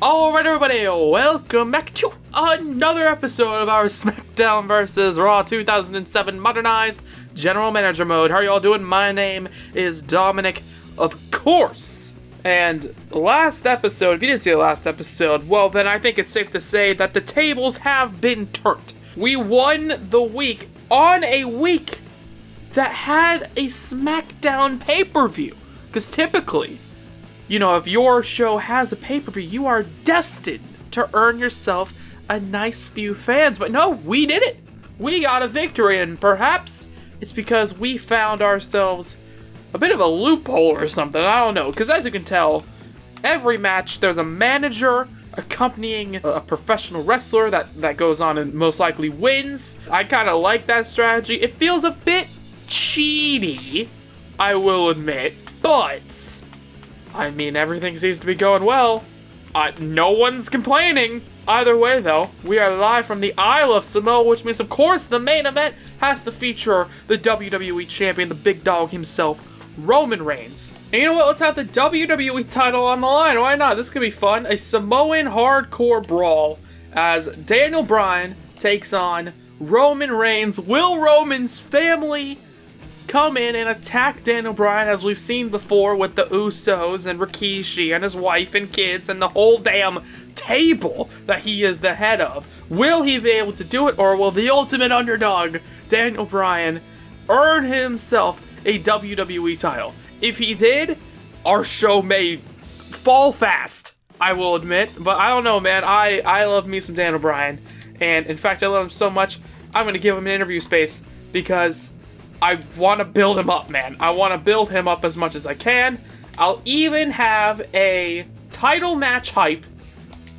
Alright everybody, welcome back to another episode of our SmackDown vs. Raw 2007 Modernized General Manager Mode. How are y'all doing? My name is Dominic, of course. And last episode, if you didn't see the last episode, well then I think it's safe to say that the tables have been turned. We won the week on a week that had a SmackDown pay-per-view. Because typically, you know, if your show has a pay-per-view, you are destined to earn yourself a nice few fans. But no, we did it. We got a victory, and perhaps it's because we found ourselves a bit of a loophole or something. I don't know, because as you can tell, every match there's a manager accompanying a professional wrestler that goes on and most likely wins. I kind of like that strategy. It feels a bit cheaty, I will admit, but I mean, everything seems to be going well. No one's complaining. Either way, though, we are live from the Isle of Samoa, which means, of course, the main event has to feature the WWE Champion, the big dog himself, Roman Reigns. And you know what? Let's have the WWE title on the line. Why not? This could be fun. A Samoan hardcore brawl as Daniel Bryan takes on Roman Reigns. Will Roman's family come in and attack Daniel Bryan, as we've seen before with the Usos and Rikishi and his wife and kids and the whole damn table that he is the head of? Will he be able to do it, or will the ultimate underdog, Daniel Bryan, earn himself a WWE title? If he did, our show may fall fast, I will admit, but I don't know, man. I love me some Daniel Bryan, and in fact, I love him so much, I'm going to give him an interview space, because I want to build him up, man. I want to build him up as much as I can. I'll even have a title match hype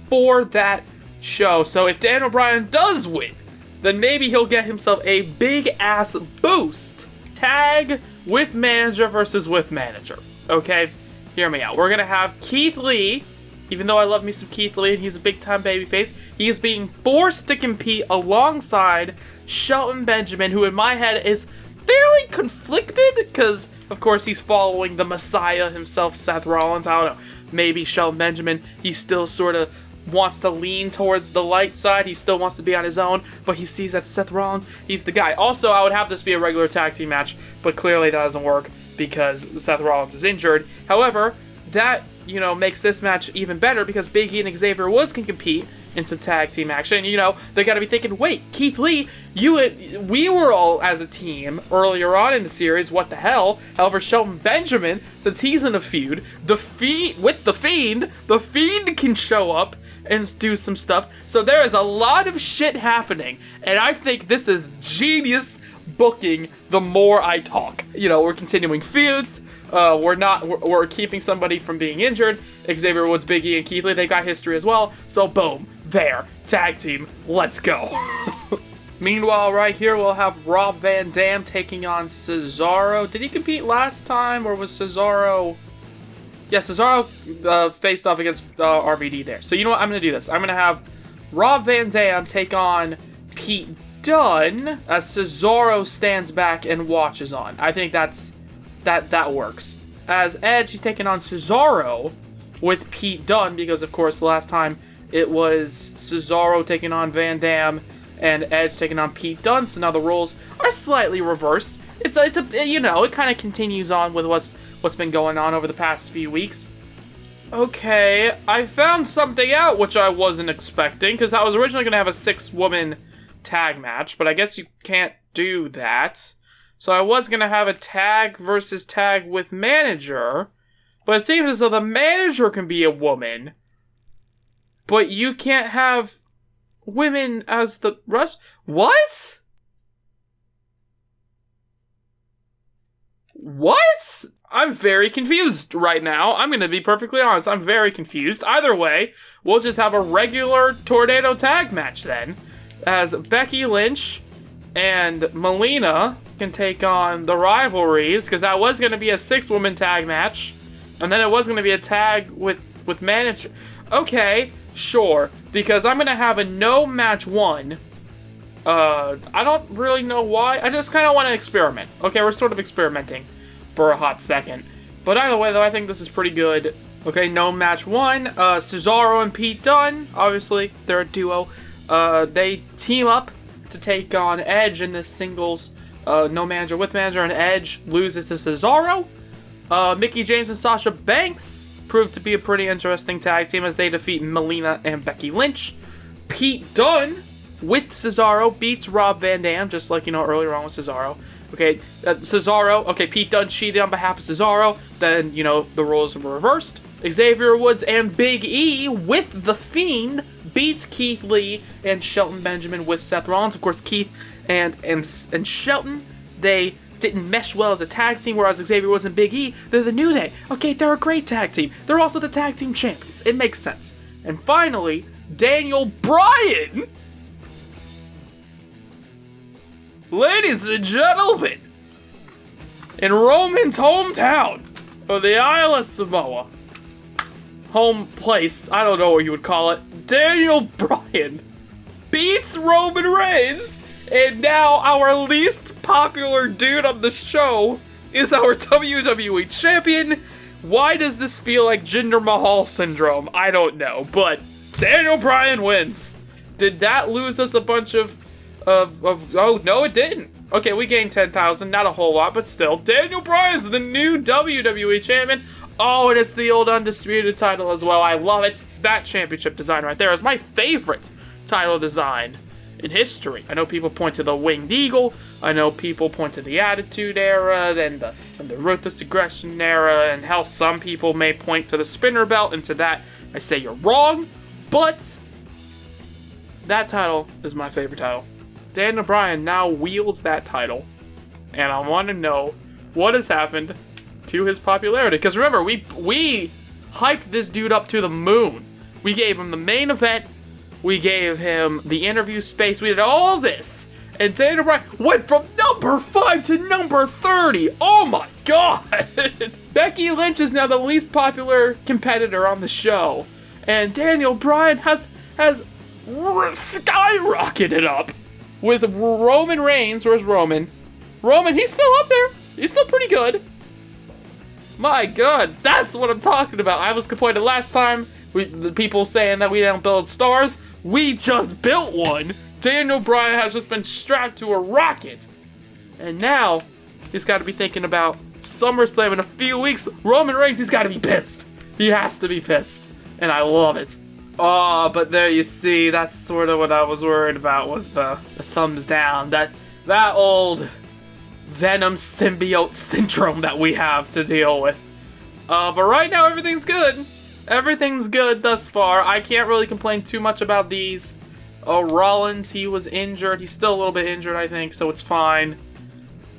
for that show. So if Daniel Bryan does win, then maybe he'll get himself a big-ass boost. Tag with manager versus with manager. Okay? Hear me out. We're going to have Keith Lee. Even though I love me some Keith Lee and he's a big-time babyface, he is being forced to compete alongside Shelton Benjamin, who in my head is fairly conflicted, because of course he's following the Messiah himself, Seth Rollins. I don't know, maybe Shelton Benjamin, he still sort of wants to lean towards the light side, he still wants to be on his own, but he sees that Seth Rollins, he's the guy. Also, I would have this be a regular tag team match, but clearly that doesn't work because Seth Rollins is injured. However, that, you know, makes this match even better, because Big E and Xavier Woods can compete in some tag team action. You know, they gotta be thinking, wait, Keith Lee, we were all as a team earlier on in the series, what the hell? However, Shelton Benjamin, since he's in a feud, the Fiend can show up and do some stuff. So there is a lot of shit happening, and I think this is genius booking the more I talk. You know, we're continuing feuds, we're keeping somebody from being injured. Xavier Woods, Big E, and Keith Lee, they got history as well, so boom, there, tag team, let's go. Meanwhile, right here, we'll have Rob Van Dam taking on Cesaro. Did he compete last time, or was Cesaro... Yeah, Cesaro faced off against RVD there. So you know what, I'm going to do this. I'm going to have Rob Van Dam take on Pete Dunne as Cesaro stands back and watches on. I think that works. As Edge, he's taking on Cesaro with Pete Dunne, because of course last time it was Cesaro taking on Van Dam and Edge taking on Pete Dunne, so now the roles are slightly reversed. It's a you know, it kind of continues on with what's been going on over the past few weeks. Okay, I found something out which I wasn't expecting, because I was originally going to have a 6-woman tag match, but I guess you can't do that. So I was going to have a tag versus tag with manager, but it seems as though the manager can be a woman, but you can't have women as the rest. What? What? I'm very confused right now. I'm going to be perfectly honest. I'm very confused. Either way, we'll just have a regular tornado tag match then, as Becky Lynch and Melina can take on the Rivalries, because that was going to be a 6-woman tag match, and then it was going to be a tag with manager. Okay, sure, because I'm going to have a no match 1. I don't really know why. I just kind of want to experiment. Okay, we're sort of experimenting for a hot second. But either way, though, I think this is pretty good. Okay, no match one. Cesaro and Pete Dunne, obviously, they're a duo. They team up to take on Edge in this singles no manager with manager, and Edge loses to Cesaro. Mickie James and Sasha Banks proved to be a pretty interesting tag team as they defeat Melina and Becky Lynch. Pete Dunne with Cesaro beats Rob Van Dam, just like, earlier on with Cesaro. Okay, Cesaro, Pete Dunne cheated on behalf of Cesaro, then, the roles were reversed. Xavier Woods and Big E with The Fiend beats Keith Lee and Shelton Benjamin with Seth Rollins. Of course, Keith and Shelton, they didn't mesh well as a tag team, whereas Xavier Woods and Big E, they're the New Day. Okay, they're a great tag team. They're also the tag team champions. It makes sense. And finally, Daniel Bryan. Ladies and gentlemen, in Roman's hometown of the Isle of Samoa, home place, I don't know what you would call it, Daniel Bryan beats Roman Reigns, and now our least popular dude on the show is our WWE champion. Why does this feel like Jinder Mahal syndrome? I don't know, but Daniel Bryan wins. Did that lose us a bunch of oh, no, it didn't. Okay, we gained 10,000, not a whole lot, but still. Daniel Bryan's the new WWE champion. Oh, and it's the old undisputed title as well. I love it. That championship design right there is my favorite title design in history. I know people point to the Winged Eagle. I know people point to the Attitude Era, and the Ruthless Aggression Era, and hell, some people may point to the Spinner Belt, and to that, I say you're wrong, but that title is my favorite title. Daniel Bryan now wields that title, and I want to know what has happened to his popularity. Because remember, we hyped this dude up to the moon. We gave him the main event. We gave him the interview space. We did all this. And Daniel Bryan went from number 5 to number 30. Oh my god. Becky Lynch is now the least popular competitor on the show. And Daniel Bryan has skyrocketed up with Roman Reigns. Where's Roman? Roman, he's still up there. He's still pretty good. My god, that's what I'm talking about. I was complaining last time, the people saying that we don't build stars. We just built one. Daniel Bryan has just been strapped to a rocket. And now, he's got to be thinking about SummerSlam in a few weeks. Roman Reigns, he's got to be pissed. He has to be pissed. And I love it. Oh, but there you see, that's sort of what I was worried about, was the thumbs down. That old Venom symbiote syndrome that we have to deal with. But right now, everything's good. Everything's good thus far. I can't really complain too much about these. Rollins, he was injured. He's still a little bit injured, I think, so it's fine.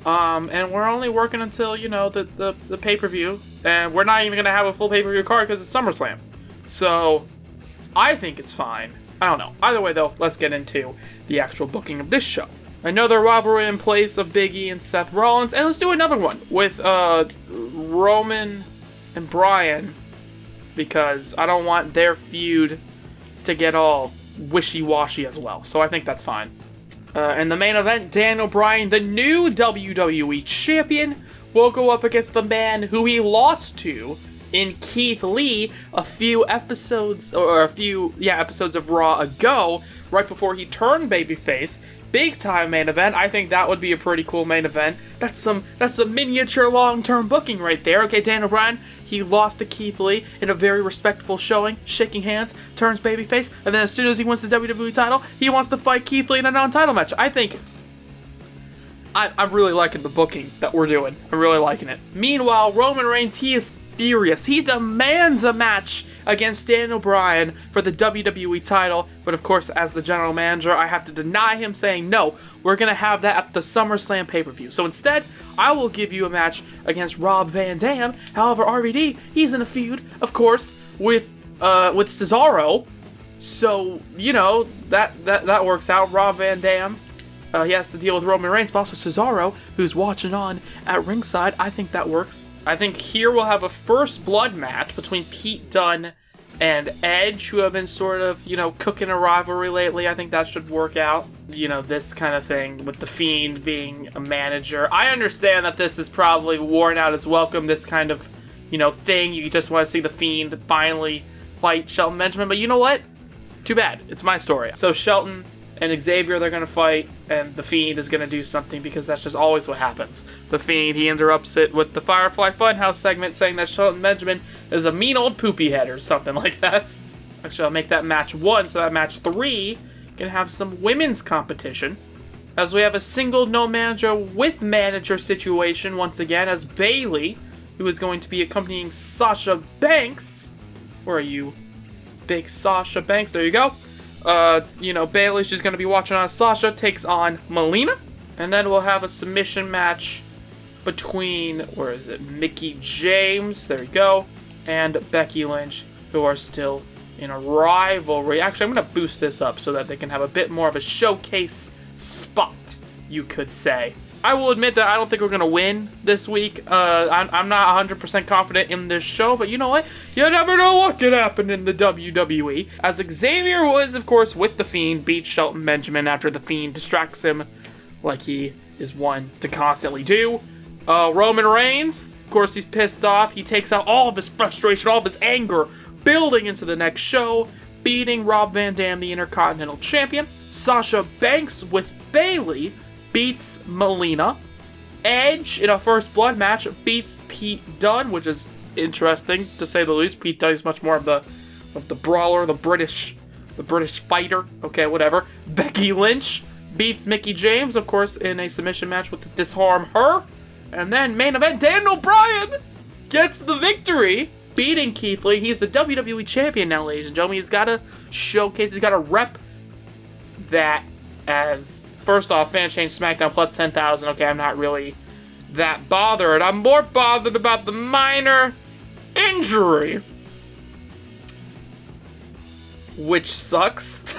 And we're only working until, the pay-per-view. And we're not even going to have a full pay-per-view card because it's SummerSlam. So I think it's fine. I don't know. Either way, though, let's get into the actual booking of this show. Another rivalry in place of Big E and Seth Rollins. And let's do another one with Roman and Bryan, because I don't want their feud to get all wishy-washy as well. So I think that's fine. In the main event, Daniel Bryan, the new WWE champion, will go up against the man who he lost to in Keith Lee a few episodes of Raw ago, right before he turned babyface. Big time main event. I think that would be a pretty cool main event. That's some miniature long-term booking right there. Okay, Daniel Bryan, he lost to Keith Lee in a very respectful showing, shaking hands, turns babyface, and then as soon as he wins the WWE title, he wants to fight Keith Lee in a non-title match. I think I'm really liking the booking that we're doing. I'm really liking it. Meanwhile, Roman Reigns, he is furious. He demands a match against Daniel Bryan for the WWE title, but of course, as the general manager, I have to deny him, saying, no, we're going to have that at the SummerSlam pay-per-view. So instead, I will give you a match against Rob Van Dam. However, RVD, he's in a feud, of course, with Cesaro. So, that works out. Rob Van Dam, he has to deal with Roman Reigns, but also Cesaro, who's watching on at ringside. I think that works. I think here we'll have a first blood match between Pete Dunne and Edge, who have been sort of, cooking a rivalry lately. I think that should work out. This kind of thing with The Fiend being a manager. I understand that this is probably worn out its welcome, this kind of, thing. You just want to see The Fiend finally fight Shelton Benjamin. But you know what? Too bad. It's my story. So Shelton and Xavier, they're going to fight, and The Fiend is going to do something, because that's just always what happens. The Fiend, he interrupts it with the Firefly Funhouse segment, saying that Shelton Benjamin is a mean old poopy head or something like that. Actually, I'll make that match 1, so that match 3 can have some women's competition, as we have a single no manager with manager situation once again, as Bayley, who is going to be accompanying Sasha Banks. Where are you, big Sasha Banks? There you go. Bayley's just going to be watching on. Sasha takes on Melina. And then we'll have a submission match between, Mickie James, there you go, and Becky Lynch, who are still in a rivalry. Actually, I'm going to boost this up so that they can have a bit more of a showcase spot, you could say. I will admit that I don't think we're going to win this week. I'm not 100% confident in this show, but you know what? You never know what can happen in the WWE. As Xavier Woods, of course, with The Fiend, beats Shelton Benjamin after The Fiend distracts him like he is one to constantly do. Roman Reigns, of course, he's pissed off. He takes out all of his frustration, all of his anger, building into the next show, beating Rob Van Dam, the Intercontinental Champion. Sasha Banks with Bayley beats Melina. Edge, in a First Blood match, beats Pete Dunne, which is interesting, to say the least. Pete Dunne is much more of the brawler, the British fighter. Okay, whatever. Becky Lynch beats Mickie James, of course, in a submission match with the Disarm Her. And then, main event, Daniel Bryan gets the victory, beating Keith Lee. He's the WWE Champion now, ladies and gentlemen. He's got to showcase, he's got to rep that as... First off, fan change SmackDown plus 10,000. Okay, I'm not really that bothered. I'm more bothered about the minor injury, which sucks.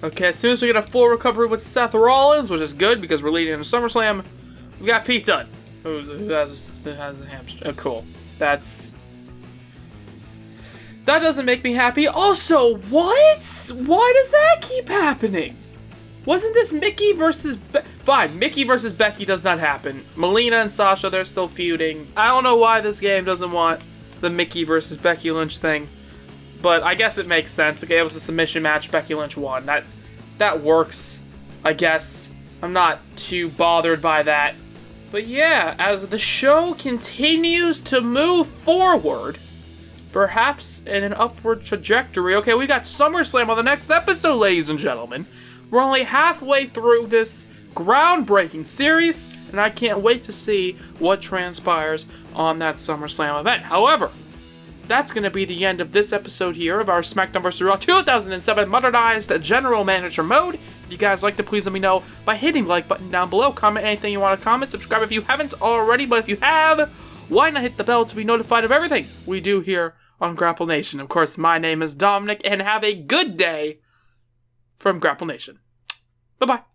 Okay, as soon as we get a full recovery with Seth Rollins, which is good because we're leading into SummerSlam, we've got Pete Dunne, who has a hamstring. Oh, cool. That doesn't make me happy. Also, what? Why does that keep happening? Wasn't this Mickie versus... Fine, Mickie versus Becky does not happen. Melina and Sasha, they're still feuding. I don't know why this game doesn't want the Mickie versus Becky Lynch thing, but I guess it makes sense. Okay, it was a submission match. Becky Lynch won. That works, I guess. I'm not too bothered by that. But yeah, as the show continues to move forward, perhaps in an upward trajectory. Okay, we got SummerSlam on the next episode, ladies and gentlemen. We're only halfway through this groundbreaking series, and I can't wait to see what transpires on that SummerSlam event. However, that's going to be the end of this episode here of our SmackDown vs. Raw 2007 Modernized General Manager Mode. If you guys like to, please let me know by hitting the like button down below. Comment anything you want to comment. Subscribe if you haven't already, but if you have, why not hit the bell to be notified of everything we do here on Grapple Nation. Of course, my name is Dominic, and have a good day from Grapple Nation. Bye-bye.